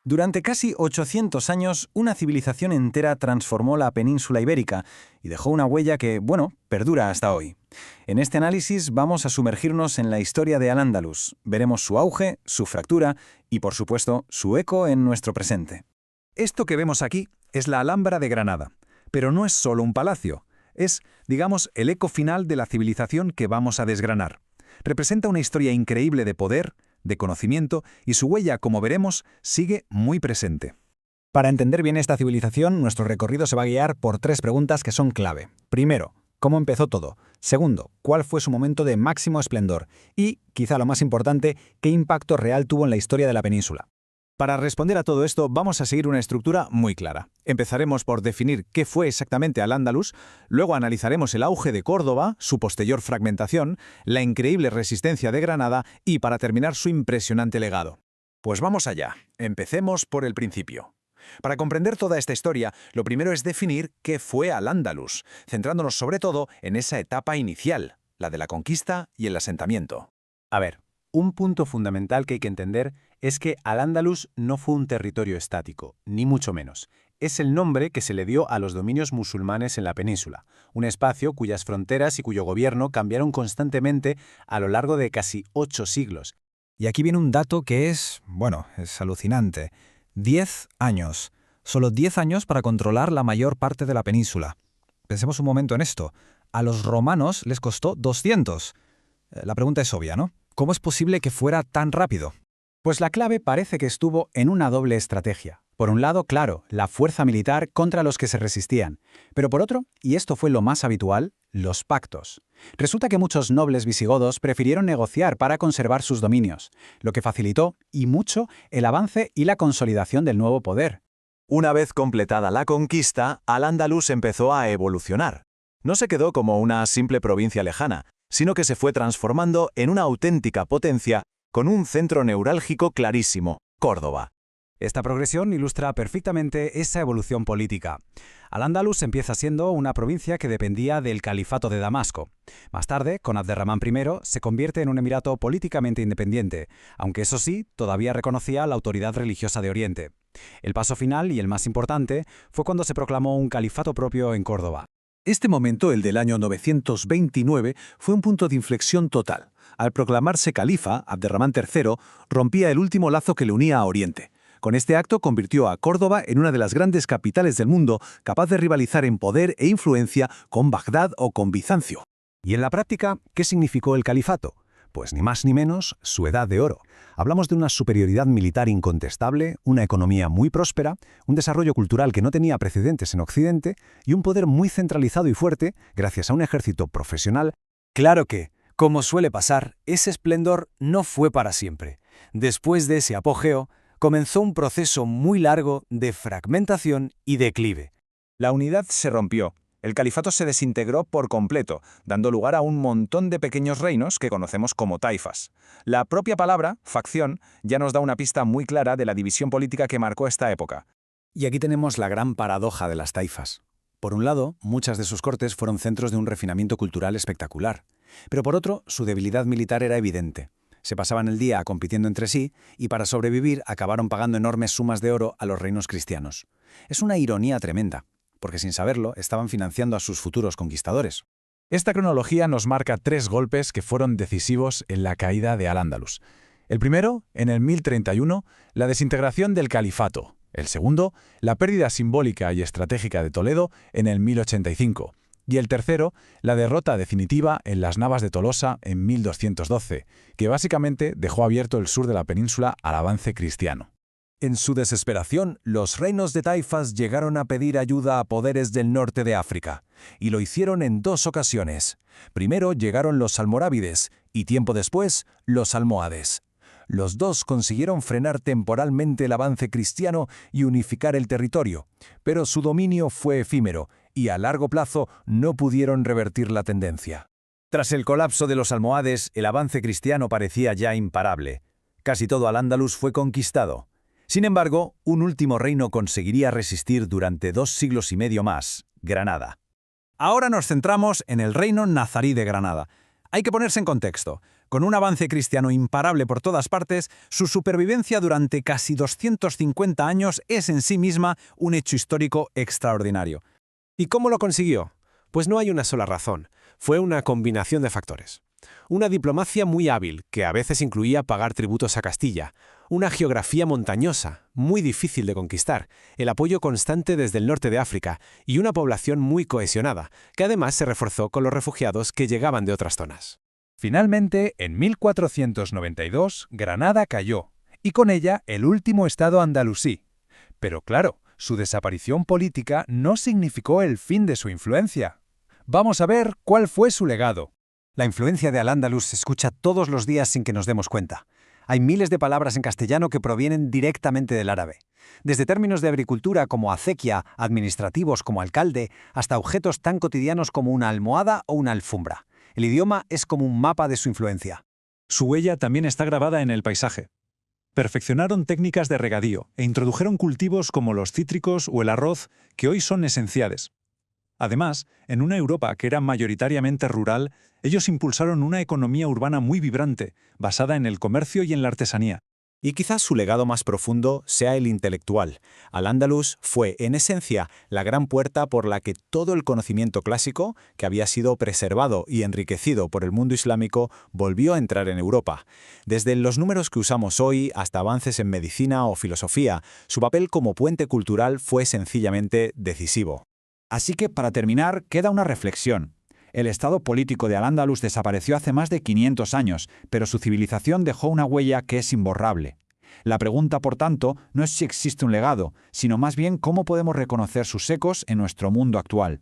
Durante casi 800 años, una civilización entera transformó la península ibérica y dejó una huella que, bueno, perdura hasta hoy. En este análisis vamos a sumergirnos en la historia de Al-Ándalus. Veremos su auge, su fractura y, por supuesto, su eco en nuestro presente. Esto que vemos aquí es la Alhambra de Granada, pero no es solo un palacio, es, digamos, el eco final de la civilización que vamos a desgranar. Representa una historia increíble de poder, de conocimiento, y su huella, como veremos, sigue muy presente. Para entender bien esta civilización, nuestro recorrido se va a guiar por tres preguntas que son clave. Primero, ¿cómo empezó todo? Segundo, ¿cuál fue su momento de máximo esplendor? Y, quizá lo más importante, ¿qué impacto real tuvo en la historia de la península? Para responder a todo esto, vamos a seguir una estructura muy clara. Empezaremos por definir qué fue exactamente Al-Ándalus, luego analizaremos el auge de Córdoba, su posterior fragmentación, la increíble resistencia de Granada y, para terminar, su impresionante legado. Pues vamos allá. Empecemos por el principio. Para comprender toda esta historia, lo primero es definir qué fue Al-Ándalus, centrándonos sobre todo en esa etapa inicial, la de la conquista y el asentamiento. A ver, un punto fundamental que hay que entender es que Al-Ándalus no fue un territorio estático, ni mucho menos. Es el nombre que se le dio a los dominios musulmanes en la península, un espacio cuyas fronteras y cuyo gobierno cambiaron constantemente a lo largo de casi 8 siglos. Y aquí viene un dato que es alucinante. 10 años. Solo 10 años para controlar la mayor parte de la península. Pensemos un momento en esto. A los romanos les costó 200. La pregunta es obvia, ¿no? ¿Cómo es posible que fuera tan rápido? Pues la clave parece que estuvo en una doble estrategia. Por un lado, claro, la fuerza militar contra los que se resistían. Pero por otro, y esto fue lo más habitual, los pactos. Resulta que muchos nobles visigodos prefirieron negociar para conservar sus dominios, lo que facilitó, y mucho, el avance y la consolidación del nuevo poder. Una vez completada la conquista, Al-Ándalus empezó a evolucionar. No se quedó como una simple provincia lejana, sino que se fue transformando en una auténtica potencia con un centro neurálgico clarísimo, Córdoba. Esta progresión ilustra perfectamente esa evolución política. Al-Ándalus empieza siendo una provincia que dependía del califato de Damasco. Más tarde, con Abderramán I, se convierte en un emirato políticamente independiente, aunque eso sí, todavía reconocía la autoridad religiosa de Oriente. El paso final, y el más importante, fue cuando se proclamó un califato propio en Córdoba. Este momento, el del año 929, fue un punto de inflexión total. Al proclamarse califa, Abderramán III rompía el último lazo que le unía a Oriente. Con este acto convirtió a Córdoba en una de las grandes capitales del mundo, capaz de rivalizar en poder e influencia con Bagdad o con Bizancio. Y en la práctica, ¿qué significó el califato? Pues ni más ni menos su edad de oro. Hablamos de una superioridad militar incontestable, una economía muy próspera, un desarrollo cultural que no tenía precedentes en Occidente y un poder muy centralizado y fuerte gracias a un ejército profesional. Claro que, como suele pasar, ese esplendor no fue para siempre. Después de ese apogeo, comenzó un proceso muy largo de fragmentación y declive. La unidad se rompió. El califato se desintegró por completo, dando lugar a un montón de pequeños reinos que conocemos como taifas. La propia palabra, facción, ya nos da una pista muy clara de la división política que marcó esta época. Y aquí tenemos la gran paradoja de las taifas. Por un lado, muchas de sus cortes fueron centros de un refinamiento cultural espectacular. Pero por otro, su debilidad militar era evidente. Se pasaban el día compitiendo entre sí y para sobrevivir acabaron pagando enormes sumas de oro a los reinos cristianos. Es una ironía tremenda, porque sin saberlo estaban financiando a sus futuros conquistadores. Esta cronología nos marca 3 golpes que fueron decisivos en la caída de Al-Ándalus. El primero, en el 1031, la desintegración del califato. El segundo, la pérdida simbólica y estratégica de Toledo en el 1085. Y el tercero, la derrota definitiva en las Navas de Tolosa en 1212, que básicamente dejó abierto el sur de la península al avance cristiano. En su desesperación, los reinos de taifas llegaron a pedir ayuda a poderes del norte de África, y lo hicieron en 2 ocasiones. Primero llegaron los almorávides y tiempo después los almohades. Los dos consiguieron frenar temporalmente el avance cristiano y unificar el territorio, pero su dominio fue efímero y a largo plazo no pudieron revertir la tendencia. Tras el colapso de los almohades, el avance cristiano parecía ya imparable. Casi todo Al-Ándalus fue conquistado. Sin embargo, un último reino conseguiría resistir durante 2 siglos y medio más, Granada. Ahora nos centramos en el reino nazarí de Granada. Hay que ponerse en contexto. Con un avance cristiano imparable por todas partes, su supervivencia durante casi 250 años es en sí misma un hecho histórico extraordinario. ¿Y cómo lo consiguió? Pues no hay una sola razón. Fue una combinación de factores. Una diplomacia muy hábil, que a veces incluía pagar tributos a Castilla, una geografía montañosa, muy difícil de conquistar, el apoyo constante desde el norte de África y una población muy cohesionada, que además se reforzó con los refugiados que llegaban de otras zonas. Finalmente, en 1492, Granada cayó, y con ella el último estado andalusí. Pero claro, su desaparición política no significó el fin de su influencia. Vamos a ver cuál fue su legado. La influencia de Al-Ándalus se escucha todos los días sin que nos demos cuenta. Hay miles de palabras en castellano que provienen directamente del árabe. Desde términos de agricultura como acequia, administrativos como alcalde, hasta objetos tan cotidianos como una almohada o una alfombra. El idioma es como un mapa de su influencia. Su huella también está grabada en el paisaje. Perfeccionaron técnicas de regadío e introdujeron cultivos como los cítricos o el arroz, que hoy son esenciales. Además, en una Europa que era mayoritariamente rural, ellos impulsaron una economía urbana muy vibrante, basada en el comercio y en la artesanía. Y quizás su legado más profundo sea el intelectual. Al-Ándalus fue, en esencia, la gran puerta por la que todo el conocimiento clásico, que había sido preservado y enriquecido por el mundo islámico, volvió a entrar en Europa. Desde los números que usamos hoy hasta avances en medicina o filosofía, su papel como puente cultural fue sencillamente decisivo. Así que, para terminar, queda una reflexión. El estado político de Al-Ándalus desapareció hace más de 500 años, pero su civilización dejó una huella que es imborrable. La pregunta, por tanto, no es si existe un legado, sino más bien cómo podemos reconocer sus ecos en nuestro mundo actual.